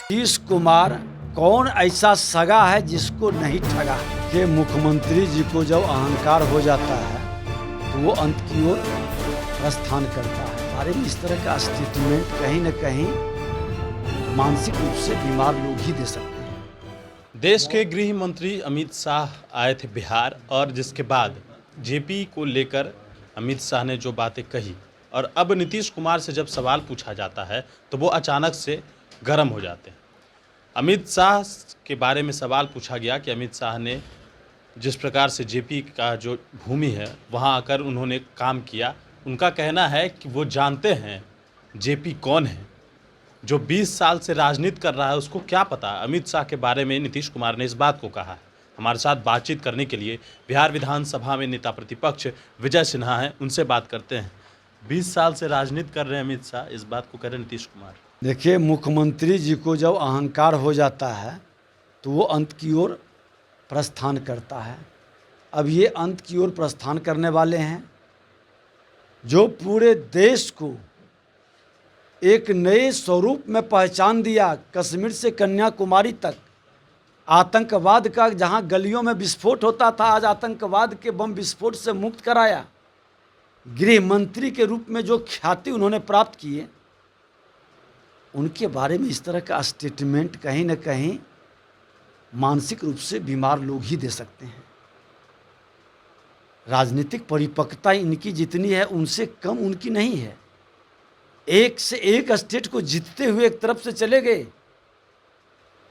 नीतीश कुमार कौन ऐसा सगा है जिसको नहीं ठगा कि मुख्यमंत्री जी को जब अहंकार हो जाता है तो वो अंत की ओर प्रस्थान करता है। बारे में इस तरह का स्टेटमेंट कहीं न कहीं मानसिक रूप से बीमार लोग ही दे सकते हैं। देश के गृह मंत्री अमित शाह आए थे बिहार और जिसके बाद जेपी को लेकर अमित शाह ने जो बातें कही और अब नीतीश कुमार से जब सवाल पूछा जाता है तो वो अचानक से गर्म हो जाते हैं। अमित शाह के बारे में सवाल पूछा गया कि अमित शाह ने जिस प्रकार से जेपी का जो भूमि है वहां आकर उन्होंने काम किया, उनका कहना है कि वो जानते हैं जेपी कौन है। जो 20 साल से राजनीति कर रहा है उसको क्या पता। अमित शाह के बारे में नीतीश कुमार ने इस बात को कहा है। हमारे साथ बातचीत करने के लिए बिहार विधानसभा में नेता प्रतिपक्ष विजय सिन्हा हैं, उनसे बात करते हैं। 20 साल से राजनीति कर रहे हैं अमित शाह, इस बात को कह रहे हैं नीतीश कुमार। देखिए, मुख्यमंत्री जी को जब अहंकार हो जाता है तो वो अंत की ओर प्रस्थान करता है। अब ये अंत की ओर प्रस्थान करने वाले हैं जो पूरे देश को एक नए स्वरूप में पहचान दिया। कश्मीर से कन्याकुमारी तक आतंकवाद का जहां गलियों में विस्फोट होता था, आज आतंकवाद के बम विस्फोट से मुक्त कराया। गृह मंत्री के रूप में जो ख्याति उन्होंने प्राप्त की है, उनके बारे में इस तरह का स्टेटमेंट कहीं न कहीं मानसिक रूप से बीमार लोग ही दे सकते हैं। राजनीतिक परिपक्वता इनकी जितनी है उनसे कम उनकी नहीं है। एक से एक स्टेट को जीतते हुए एक तरफ से चले गए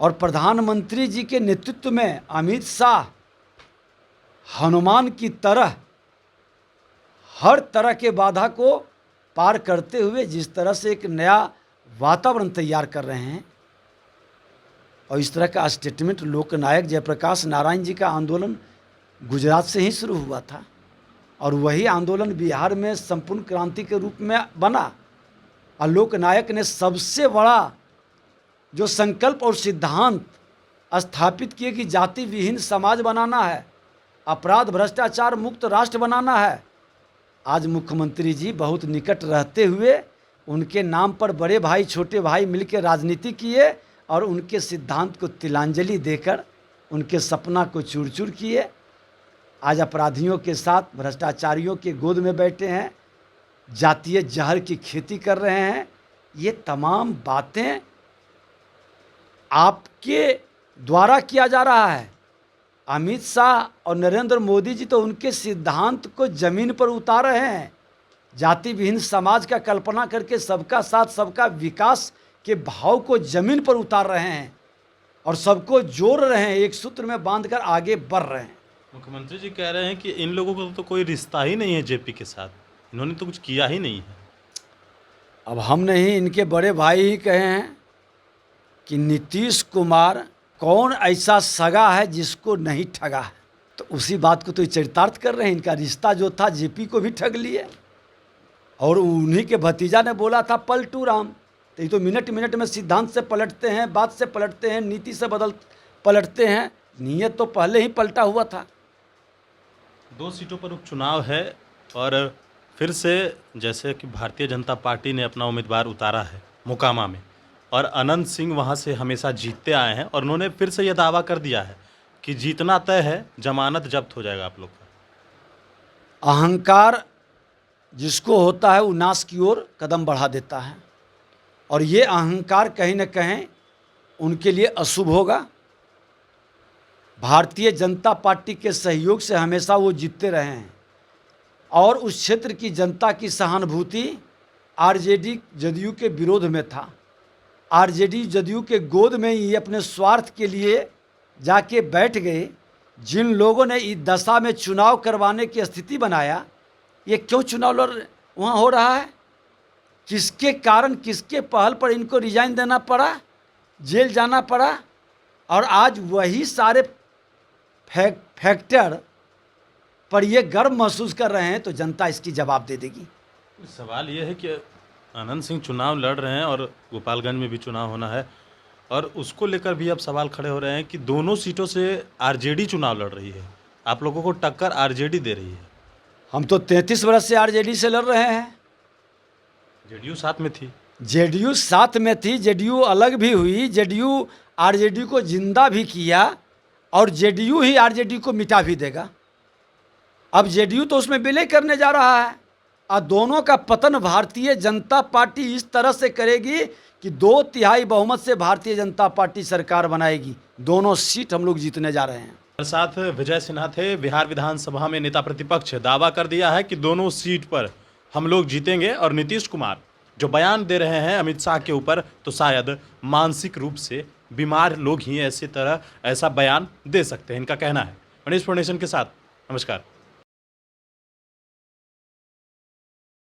और प्रधानमंत्री जी के नेतृत्व में अमित शाह हनुमान की तरह हर तरह के बाधा को पार करते हुए जिस तरह से एक नया वातावरण तैयार कर रहे हैं। और इस तरह का स्टेटमेंट लोकनायक जयप्रकाश नारायण जी का आंदोलन गुजरात से ही शुरू हुआ था और वही आंदोलन बिहार में संपूर्ण क्रांति के रूप में बना। और लोकनायक ने सबसे बड़ा जो संकल्प और सिद्धांत स्थापित किए कि जाति विहीन समाज बनाना है, अपराध भ्रष्टाचार मुक्त राष्ट्र बनाना है। आज मुख्यमंत्री जी बहुत निकट रहते हुए उनके नाम पर बड़े भाई छोटे भाई मिलकर राजनीति किए और उनके सिद्धांत को तिलांजलि देकर उनके सपना को चूर चूर किए। आज अपराधियों के साथ भ्रष्टाचारियों के गोद में बैठे हैं, जातीय जहर की खेती कर रहे हैं। ये तमाम बातें आपके द्वारा किया जा रहा है। अमित शाह और नरेंद्र मोदी जी तो उनके सिद्धांत को जमीन पर उतार रहे हैं। जाति विहीन समाज का कल्पना करके सबका साथ सबका विकास के भाव को जमीन पर उतार रहे हैं और सबको जोड़ रहे हैं, एक सूत्र में बांधकर आगे बढ़ रहे हैं। मुख्यमंत्री जी कह रहे हैं कि इन लोगों को तो कोई रिश्ता ही नहीं है जेपी के साथ, इन्होंने तो कुछ किया ही नहीं है। अब हम नहीं, इनके बड़े भाई ही कहे हैं कि नीतीश कुमार कौन ऐसा सगा है जिसको नहीं ठगा है। तो उसी बात को तो चरितार्थ कर रहे हैं। इनका रिश्ता जो था जेपी को भी ठग लिए और उन्हीं के भतीजा ने बोला था पलटू राम। तो ये तो मिनट मिनट में सिद्धांत से पलटते हैं, बात से पलटते हैं, नीति से पलटते हैं। नीयत तो पहले ही पलटा हुआ था। 2 सीटों पर उपचुनाव है और फिर से जैसे कि भारतीय जनता पार्टी ने अपना उम्मीदवार उतारा है मोकामा में और अनंत सिंह वहां से हमेशा जीतते आए हैं और उन्होंने फिर से यह दावा कर दिया है कि जीतना तय है, जमानत जब्त हो जाएगा आप लोग का। अहंकार जिसको होता है वो नाश की ओर कदम बढ़ा देता है और ये अहंकार कहीं न कहीं उनके लिए अशुभ होगा। भारतीय जनता पार्टी के सहयोग से हमेशा वो जीतते रहे हैं और उस क्षेत्र की जनता की सहानुभूति आरजेडी जदयू के विरोध में था। आरजेडी जदयू के गोद में ही अपने स्वार्थ के लिए जाके बैठ गए। जिन लोगों ने इस दशा में चुनाव करवाने की स्थिति बनाया, ये क्यों चुनाव वहाँ हो रहा है? किसके कारण, किसके पहल पर इनको रिजाइन देना पड़ा, जेल जाना पड़ा? और आज वही सारे फैक्टर पर ये गर्व महसूस कर रहे हैं तो जनता इसकी जवाब दे देगी। सवाल ये है कि अनंत सिंह चुनाव लड़ रहे हैं और गोपालगंज में भी चुनाव होना है और उसको लेकर भी अब सवाल खड़े हो रहे हैं कि दोनों सीटों से आरजेडी चुनाव लड़ रही है, आप लोगों को टक्कर आरजेडी दे रही है। हम तो 33 वर्ष से आरजेडी से लड़ रहे हैं। जेडीयू साथ में थी। जेडीयू साथ में थी, जेडीयू अलग भी हुई, जेडीयू आरजेडी को जिंदा भी किया और जेडीयू ही आरजेडी को मिटा भी देगा। अब जेडीयू तो उसमें विलय करने जा रहा है और दोनों का पतन भारतीय जनता पार्टी इस तरह से करेगी कि 2/3 बहुमत से भारतीय जनता पार्टी सरकार बनाएगी। दोनों सीट हम लोग जीतने जा रहे हैं। हमारे साथ विजय सिन्हा थे, बिहार विधानसभा में नेता प्रतिपक्ष, दावा कर दिया है कि दोनों सीट पर हम लोग जीतेंगे। और नीतीश कुमार जो बयान दे रहे हैं अमित शाह के ऊपर, तो शायद मानसिक रूप से बीमार लोग ही ऐसा बयान दे सकते हैं, इनका कहना है। मनीष फाउंडेशन के साथ नमस्कार।